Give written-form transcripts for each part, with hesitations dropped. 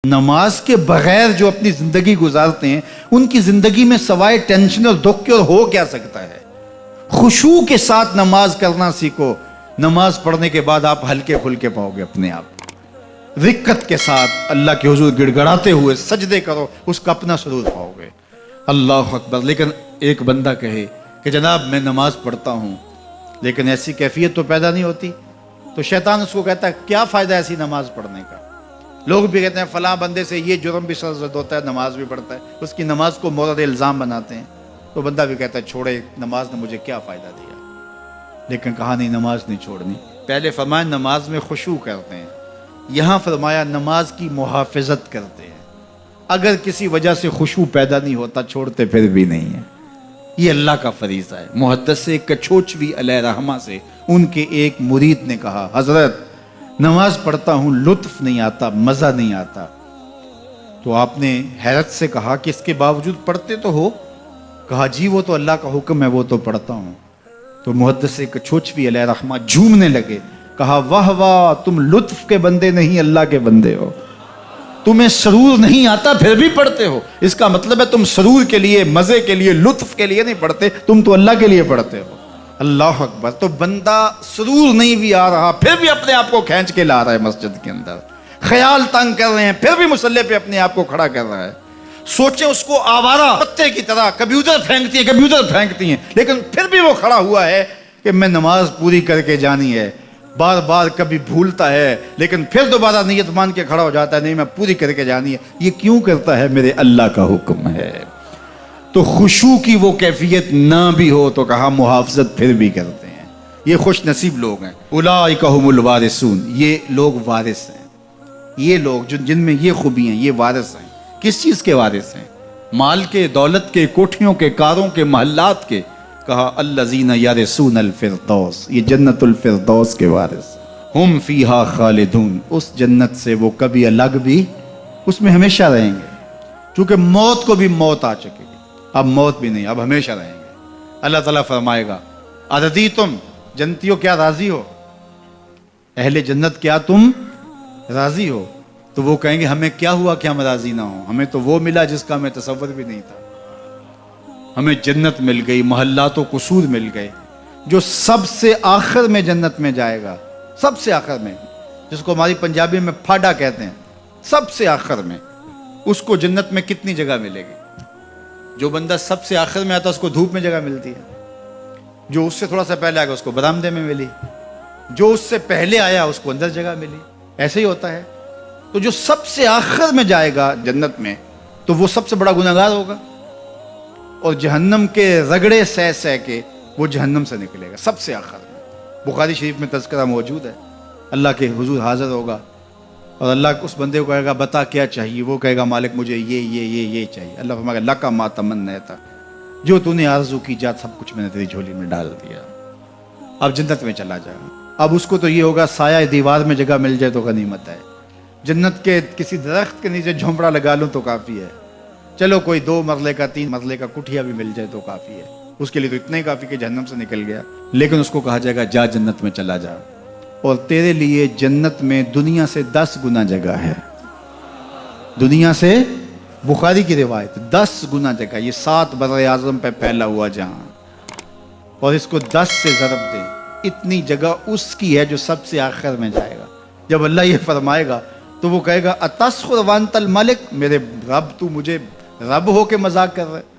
نماز کے بغیر جو اپنی زندگی گزارتے ہیں ان کی زندگی میں سوائے ٹینشن اور دکھ کے اور ہو کیا سکتا ہے؟ خشوع کے ساتھ نماز کرنا سیکھو. نماز پڑھنے کے بعد آپ ہلکے پھلکے پاؤ گے اپنے آپ. رقت کے ساتھ اللہ کے حضور گڑ گڑاتے ہوئے سجدے کرو, اس کا اپنا سرور پاؤ گے. اللہ اکبر. لیکن ایک بندہ کہے کہ جناب میں نماز پڑھتا ہوں لیکن ایسی کیفیت تو پیدا نہیں ہوتی, تو شیطان اس کو کہتا ہے کیا فائدہ ایسی نماز پڑھنے کا. لوگ بھی کہتے ہیں فلاں بندے سے یہ جرم بھی سرزد ہوتا ہے, نماز بھی پڑھتا ہے, اس کی نماز کو مورد الزام بناتے ہیں. تو بندہ بھی کہتا ہے چھوڑے, نماز نے مجھے کیا فائدہ دیا. لیکن کہا نہیں, نماز نہیں چھوڑنی. پہلے فرمایا نماز میں خشوع کرتے ہیں, یہاں فرمایا نماز کی محافظت کرتے ہیں. اگر کسی وجہ سے خشوع پیدا نہیں ہوتا چھوڑتے پھر بھی نہیں ہے. یہ اللہ کا فریضہ ہے. محدث کچھوچوی علیہ رحمہ سے ان کے ایک مرید نے کہا حضرت نماز پڑھتا ہوں لطف نہیں آتا, مزہ نہیں آتا. تو آپ نے حیرت سے کہا کہ اس کے باوجود پڑھتے تو ہو؟ کہا جی وہ تو اللہ کا حکم ہے, وہ تو پڑھتا ہوں. تو محدث کچھوچوی علیہ رحمہ جھومنے لگے, کہا واہ واہ, تم لطف کے بندے نہیں اللہ کے بندے ہو. تمہیں سرور نہیں آتا پھر بھی پڑھتے ہو, اس کا مطلب ہے تم سرور کے لیے, مزے کے لیے, لطف کے لیے نہیں پڑھتے, تم تو اللہ کے لیے پڑھتے ہو. اللہ اکبر. تو بندہ سرور نہیں بھی آ رہا پھر بھی اپنے آپ کو کھینچ کے لا رہا ہے مسجد کے اندر. خیال تنگ کر رہے ہیں پھر بھی مصلی پہ اپنے آپ کو کھڑا کر رہا ہے. سوچیں اس کو آوارہ پتے کی طرح کبھی ادھر پھینکتی ہیں کبھی ادھر پھینکتی ہیں, لیکن پھر بھی وہ کھڑا ہوا ہے کہ میں نماز پوری کر کے جانی ہے. بار بار کبھی بھولتا ہے لیکن پھر دوبارہ نیت مان کے کھڑا ہو جاتا ہے, نہیں میں پوری کر کے جانی ہے. یہ کیوں کرتا ہے؟ میرے اللہ کا حکم ہے. تو خشوع کی وہ کیفیت نہ بھی ہو تو کہا محافظت پھر بھی کرتے ہیں. یہ خوش نصیب لوگ ہیں. اولئک ھم الوارثون, یہ لوگ وارث ہیں. یہ لوگ جن میں یہ خوبی ہیں یہ وارث ہیں. کس چیز کے وارث ہیں؟ مال کے, دولت کے, کوٹھیوں کے, کاروں کے, محلات کے. کہا الذین یرثون الفردوس, یہ جنت الفردوس کے وارث. ہم فیہا خالدون, اس جنت سے وہ کبھی الگ بھی اس میں ہمیشہ رہیں گے. چونکہ موت کو بھی موت آ چکے گی, اب موت بھی نہیں, اب ہمیشہ رہیں گے. اللہ تعالیٰ فرمائے گا ارضیتم, جنتیوں کیا راضی ہو؟ اہل جنت کیا تم راضی ہو؟ تو وہ کہیں گے ہمیں کیا ہوا کہ ہم راضی نہ ہوں, ہمیں تو وہ ملا جس کا ہمیں تصور بھی نہیں تھا. ہمیں جنت مل گئی, محلات و قصور مل گئے. جو سب سے آخر میں جنت میں جائے گا, سب سے آخر میں, جس کو ہماری پنجابی میں پھاڑا کہتے ہیں, سب سے آخر میں, اس کو جنت میں کتنی جگہ ملے گی؟ جو بندہ سب سے آخر میں آتا ہے اس کو دھوپ میں جگہ ملتی ہے. جو اس سے تھوڑا سا پہلے آئے گا اس کو برآمدے میں ملی, جو اس سے پہلے آیا اس کو اندر جگہ ملی. ایسے ہی ہوتا ہے. تو جو سب سے آخر میں جائے گا جنت میں تو وہ سب سے بڑا گناہگار ہوگا, اور جہنم کے رگڑے سہ سہ کے وہ جہنم سے نکلے گا سب سے آخر میں. بخاری شریف میں تذکرہ موجود ہے. اللہ کے حضور حاضر ہوگا اور اللہ اس بندے کو کہے گا بتا کیا چاہیے. وہ کہے گا مالک مجھے یہ چاہیے. اللہ فرمائے گا لکا ما تمنیت, جو تو نے آرزو کی جات سب کچھ میں نے تیری جھولی میں ڈال دیا, اب جنت میں چلا جائے. اب اس کو تو یہ ہوگا سایہ دیوار میں جگہ مل جائے تو غنیمت ہے. جنت کے کسی درخت کے نیچے جھونپڑا لگا لوں تو کافی ہے. چلو کوئی 2 مرلے کا 3 مرلے کا کٹھیا بھی مل جائے تو کافی ہے. اس کے لیے تو اتنا ہی کافی کہ جہنم سے نکل گیا. لیکن اس کو کہا جائے گا جا جنت میں چلا جا, اور تیرے لیے جنت میں دنیا سے 10 گنا جگہ ہے. دنیا سے, بخاری کی روایت, 10 گنا جگہ. یہ 7 بر اعظم پہ پھیلا ہوا جہاں, اور اس کو 10 سے ضرب دے, اتنی جگہ اس کی ہے جو سب سے آخر میں جائے گا. جب اللہ یہ فرمائے گا تو وہ کہے گا اتسخر وانت الملک, میرے رب تو مجھے رب ہو کے مذاق کر رہا ہے,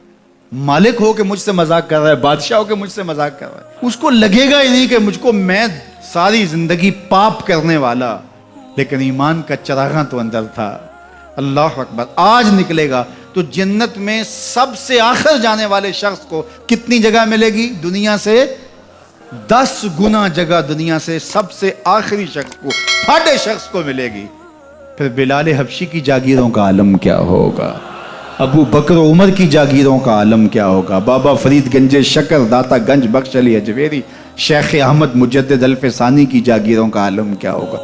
مالک ہو کے مجھ سے مذاق کر رہا ہے, بادشاہ ہو کے مجھ سے مذاق کر رہا ہے. اس کو لگے گا ہی نہیں کہ مجھ کو, میں ساری زندگی پاپ کرنے والا لیکن ایمان کا چراغاں تو اندر تھا. اللہ اکبر. آج نکلے گا تو جنت میں سب سے آخر جانے والے شخص کو کتنی جگہ ملے گی؟ دنیا سے 10 گنا جگہ دنیا سے سب سے آخری شخص کو, پھاٹے شخص کو ملے گی. پھر بلال حبشی کی جاگیروں کا عالم کیا ہوگا؟ ابو بکر و عمر کی جاگیروں کا عالم کیا ہوگا؟ بابا فرید گنج شکر, داتا گنج بخش علی اجویری, شیخ احمد مجدد الفسانی کی جاگیروں کا عالم کیا ہوگا؟